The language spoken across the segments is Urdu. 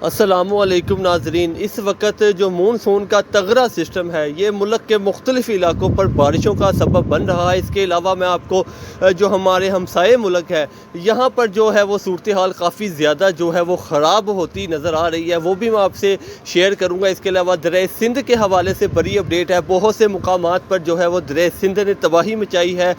السلام علیکم ناظرین، اس وقت جو مونسون کا تغرا سسٹم ہے یہ ملک کے مختلف علاقوں پر بارشوں کا سبب بن رہا ہے۔ اس کے علاوہ میں آپ کو جو ہمارے ہمسائے ملک ہے یہاں پر جو ہے وہ صورتحال کافی زیادہ جو ہے وہ خراب ہوتی نظر آ رہی ہے، وہ بھی میں آپ سے شیئر کروں گا۔ اس کے علاوہ دریائے سندھ کے حوالے سے بڑی اپڈیٹ ہے، بہت سے مقامات پر جو ہے وہ دریائے سندھ نے تباہی مچائی ہے۔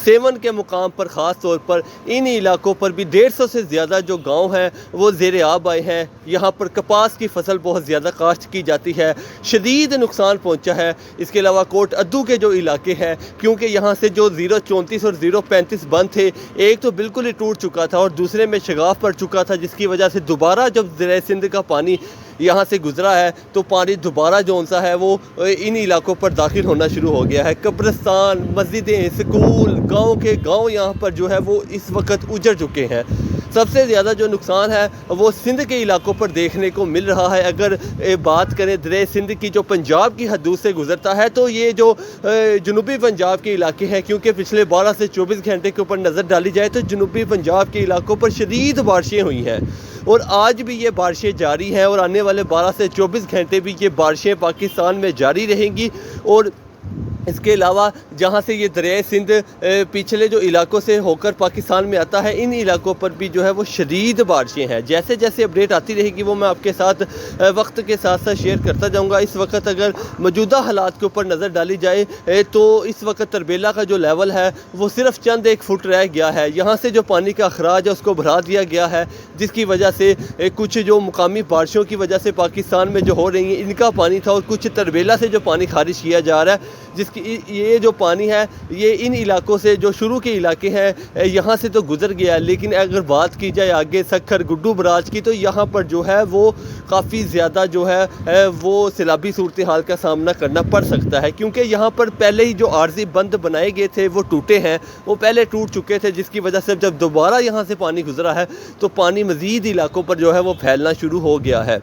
سیون کے مقام پر خاص طور پر ان علاقوں پر بھی 150 سے زیادہ جو گاؤں ہیں وہ زیر آب آئے ہیں۔ یہاں پر کپاس کی فصل بہت زیادہ کاشت کی جاتی ہے، شدید نقصان پہنچا ہے۔ اس کے علاوہ کوٹ ادو کے جو علاقے ہیں، کیونکہ یہاں سے جو 034 اور 035 بند تھے، ایک تو بالکل ہی ٹوٹ چکا تھا اور دوسرے میں شگاف پڑ چکا تھا، جس کی وجہ سے دوبارہ جب دریائے سندھ کا پانی یہاں سے گزرا ہے تو پانی دوبارہ جو سا ہے وہ ان علاقوں پر داخل ہونا شروع ہو گیا ہے۔ قبرستان، مسجدیں، سکول، گاؤں کے گاؤں یہاں پر جو ہے وہ اس وقت اجڑ چکے ہیں۔ سب سے زیادہ جو نقصان ہے وہ سندھ کے علاقوں پر دیکھنے کو مل رہا ہے۔ اگر بات کریں دریائے سندھ کی جو پنجاب کی حدود سے گزرتا ہے تو یہ جو جنوبی پنجاب کے علاقے ہیں، کیونکہ پچھلے 12 سے 24 گھنٹے کے اوپر نظر ڈالی جائے تو جنوبی پنجاب کے علاقوں پر شدید بارشیں ہوئی ہیں اور آج بھی یہ بارشیں جاری ہیں اور آنے والے 12 سے 24 گھنٹے بھی یہ بارشیں پاکستان میں جاری رہیں گی۔ اور اس کے علاوہ جہاں سے یہ دریائے سندھ پچھلے جو علاقوں سے ہو کر پاکستان میں آتا ہے، ان علاقوں پر بھی جو ہے وہ شدید بارشیں ہیں۔ جیسے جیسے اپڈیٹ آتی رہے گی وہ میں آپ کے ساتھ وقت کے ساتھ ساتھ شیئر کرتا جاؤں گا۔ اس وقت اگر موجودہ حالات کے اوپر نظر ڈالی جائے تو اس وقت تربیلا کا جو لیول ہے وہ صرف چند 1 فٹ رہ گیا ہے۔ یہاں سے جو پانی کا اخراج ہے اس کو بڑھا دیا گیا ہے، جس کی وجہ سے کچھ جو مقامی بارشوں کی وجہ سے پاکستان میں جو ہو رہی ہیں ان کا پانی تھا اور کچھ تربیلا سے جو پانی خارج کیا جا رہا ہے، جس کی یہ جو پانی ہے یہ ان علاقوں سے جو شروع کے علاقے ہیں یہاں سے تو گزر گیا ہے، لیکن اگر بات کی جائے آگے سکھر گڈو براج کی تو یہاں پر جو ہے وہ کافی زیادہ جو ہے وہ سیلابی صورتحال کا سامنا کرنا پڑ سکتا ہے، کیونکہ یہاں پر پہلے ہی جو عارضی بند بنائے گئے تھے وہ ٹوٹے ہیں، وہ پہلے ٹوٹ چکے تھے، جس کی وجہ سے جب دوبارہ یہاں سے پانی گزرا ہے تو پانی مزید علاقوں پر جو ہے وہ پھیلنا شروع ہو گیا ہے۔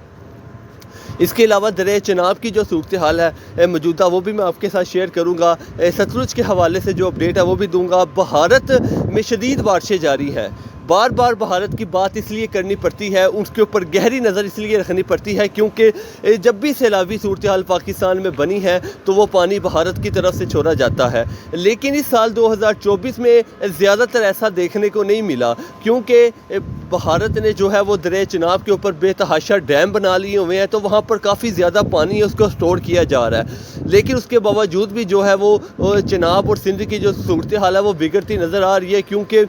اس کے علاوہ دریائے چناب کی جو صورتحال ہے موجودہ وہ بھی میں آپ کے ساتھ شیئر کروں گا۔ ستلج کے حوالے سے جو اپڈیٹ ہے وہ بھی دوں گا۔ بھارت میں شدید بارشیں جاری ہیں۔ بار بار بھارت کی بات اس لیے کرنی پڑتی ہے، اس کے اوپر گہری نظر اس لیے رکھنی پڑتی ہے کیونکہ جب بھی سیلابی صورتحال پاکستان میں بنی ہے تو وہ پانی بھارت کی طرف سے چھوڑا جاتا ہے، لیکن اس سال 2024 میں زیادہ تر ایسا دیکھنے کو نہیں ملا، کیونکہ بھارت نے جو ہے وہ دریائے چناب کے اوپر بے تحاشا ڈیم بنا لیے ہوئے ہیں، تو وہاں پر کافی زیادہ پانی ہے اس کو سٹور کیا جا رہا ہے، لیکن اس کے باوجود بھی جو ہے وہ چناب اور سندھ کی جو صورتحال ہے وہ بگڑتی نظر آ رہی ہے، کیونکہ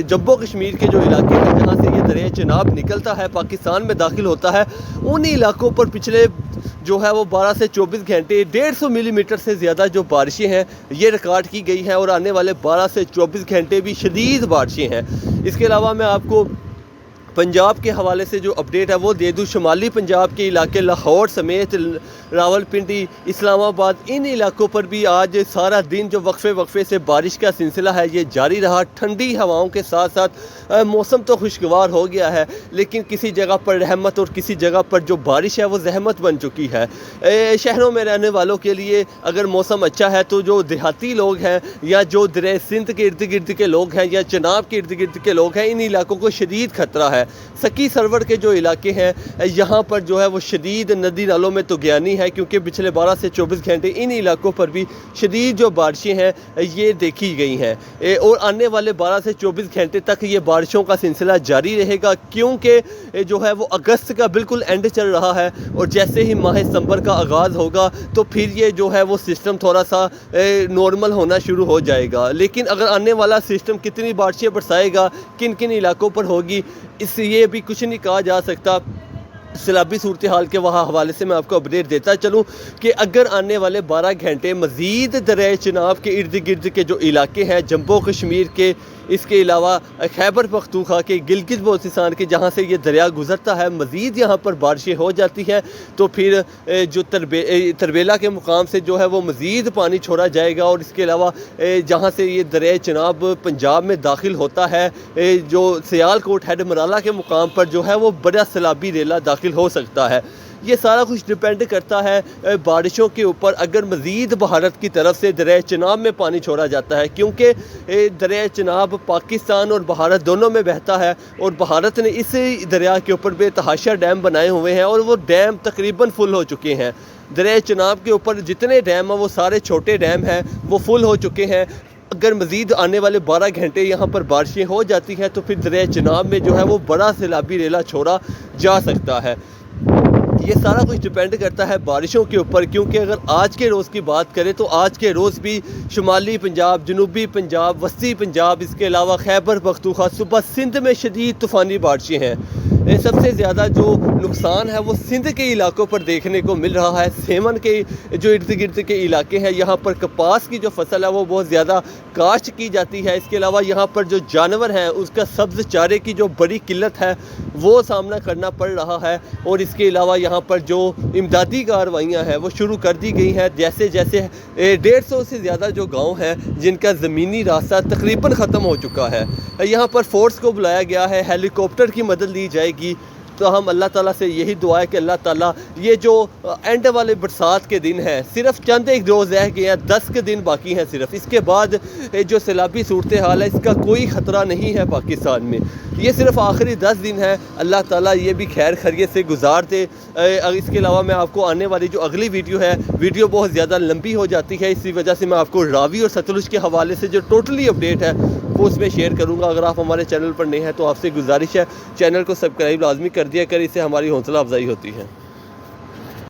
جموں کشمیر کے جو علاقے ہیں جہاں سے یہ دریائے چناب نکلتا ہے پاکستان میں داخل ہوتا ہے، ان علاقوں پر پچھلے جو ہے وہ 12 سے 24 گھنٹے 150 ملی میٹر سے زیادہ جو بارشیں ہیں یہ ریکارڈ کی گئی ہیں اور آنے والے 12 سے 24 گھنٹے بھی شدید بارشیں ہیں۔ اس کے علاوہ میں آپ کو پنجاب کے حوالے سے جو اپڈیٹ ہے وہ دے دوں۔ شمالی پنجاب کے علاقے لاہور سمیت راول پنڈی، اسلام آباد، ان علاقوں پر بھی آج سارا دن جو وقفے سے بارش کا سلسلہ ہے یہ جاری رہا۔ ٹھنڈی ہواؤں کے ساتھ ساتھ موسم تو خوشگوار ہو گیا ہے، لیکن کسی جگہ پر رحمت اور کسی جگہ پر جو بارش ہے وہ زحمت بن چکی ہے۔ شہروں میں رہنے والوں کے لیے اگر موسم اچھا ہے تو جو دیہاتی لوگ ہیں یا جو دریائے سندھ کے ارد گرد کے لوگ ہیں یا چناب کے ارد گرد کے لوگ ہیں، ان علاقوں کو شدید خطرہ ہے۔ سکی سرور کے جو علاقے ہیں یہاں پر جو ہے وہ شدید ندی نالوں میں طغیانی ہے، کیونکہ پچھلے 12 سے 24 گھنٹے ان علاقوں پر بھی شدید جو بارشیں ہیں یہ دیکھی گئی ہیں اور آنے والے 12 سے 24 گھنٹے تک یہ بارشوں کا سلسلہ جاری رہے گا، کیونکہ جو ہے وہ اگست کا بالکل اینڈ چل رہا ہے اور جیسے ہی ماہ ستمبر کا آغاز ہوگا تو پھر یہ جو ہے وہ سسٹم تھوڑا سا نارمل ہونا شروع ہو جائے گا، لیکن اگر آنے والا سسٹم کتنی بارشیں برسائے گا، کن کن علاقوں پر ہوگی، اس سے یہ بھی کچھ نہیں کہا جا سکتا۔ سیلابی صورتحال کے حوالے سے میں آپ کو اپڈیٹ دیتا چلوں کہ اگر آنے والے 12 گھنٹے مزید دریائے چناب کے ارد گرد کے جو علاقے ہیں جموں کشمیر کے، اس کے علاوہ خیبر پختونخوا کے، گلگت بلتستان کے جہاں سے یہ دریا گزرتا ہے، مزید یہاں پر بارشیں ہو جاتی ہیں تو پھر جو تربیلا کے مقام سے جو ہے وہ مزید پانی چھوڑا جائے گا، اور اس کے علاوہ جہاں سے یہ دریائے چناب پنجاب میں داخل ہوتا ہے جو سیال کوٹ ہیڈ مرالہ کے مقام پر جو ہے وہ بڑا سیلابی ریلا داخل داخل ہو سکتا ہے۔ یہ سارا کچھ ڈپینڈ کرتا ہے بارشوں کے اوپر۔ اگر مزید بھارت کی طرف سے دریائے چناب میں پانی چھوڑا جاتا ہے، کیونکہ دریائے چناب پاکستان اور بھارت دونوں میں بہتا ہے، اور بھارت نے اس دریا کے اوپر بے تحاشا ڈیم بنائے ہوئے ہیں، اور وہ ڈیم تقریباً فل ہو چکے ہیں۔ دریائے چناب کے اوپر جتنے ڈیم ہیں وہ سارے چھوٹے ڈیم ہیں، وہ فل ہو چکے ہیں۔ اگر مزید آنے والے 12 گھنٹے یہاں پر بارشیں ہو جاتی ہیں تو پھر دریائے چناب میں جو ہے وہ بڑا سیلابی ریلا چھوڑا جا سکتا ہے۔ یہ سارا کچھ ڈپینڈ کرتا ہے بارشوں کے اوپر، کیونکہ اگر آج کے روز کی بات کریں تو آج کے روز بھی شمالی پنجاب، جنوبی پنجاب، وسطی پنجاب، اس کے علاوہ خیبر پختونخوا، صوبہ سندھ میں شدید طوفانی بارشیں ہیں۔ سب سے زیادہ جو نقصان ہے وہ سندھ کے علاقوں پر دیکھنے کو مل رہا ہے۔ سیمن کے جو ارد گرد کے علاقے ہیں، یہاں پر کپاس کی جو فصل ہے وہ بہت زیادہ کاشت کی جاتی ہے۔ اس کے علاوہ یہاں پر جو جانور ہیں اس کا سبز چارے کی جو بڑی قلت ہے وہ سامنا کرنا پڑ رہا ہے، اور اس کے علاوہ یہاں پر جو امدادی کارروائیاں ہیں وہ شروع کر دی گئی ہیں۔ جیسے 150 سے زیادہ جو گاؤں ہیں جن کا زمینی راستہ تقریباً ختم ہو چکا ہے، یہاں پر فورس کو بلایا گیا ہے، ہیلی کاپٹر کی مدد لی جائے گی۔ تو ہم اللہ تعالیٰ سے یہی دعا ہے کہ اللہ تعالیٰ یہ جو اینڈ والے برسات کے دن ہیں، صرف چند ایک روز رہ گئے ہیں، 10 کے دن باقی ہیں صرف، اس کے بعد جو سیلابی صورتحال ہے اس کا کوئی خطرہ نہیں ہے پاکستان میں۔ یہ صرف آخری 10 دن ہے، اللہ تعالیٰ یہ بھی خیر خیریت سے گزار دے۔ اس کے علاوہ میں آپ کو آنے والی جو اگلی ویڈیو ہے، ویڈیو بہت زیادہ لمبی ہو جاتی ہے، اسی وجہ سے میں آپ کو راوی اور ستلج کے حوالے سے جو ٹوٹلی اپڈیٹ ہے وہ اس میں شیئر کروں گا۔ اگر آپ ہمارے چینل پر نئے ہیں تو آپ سے گزارش ہے چینل کو سبسکرائب لازمی کر دیا کر، اس سے ہماری حوصلہ افزائی ہوتی ہے۔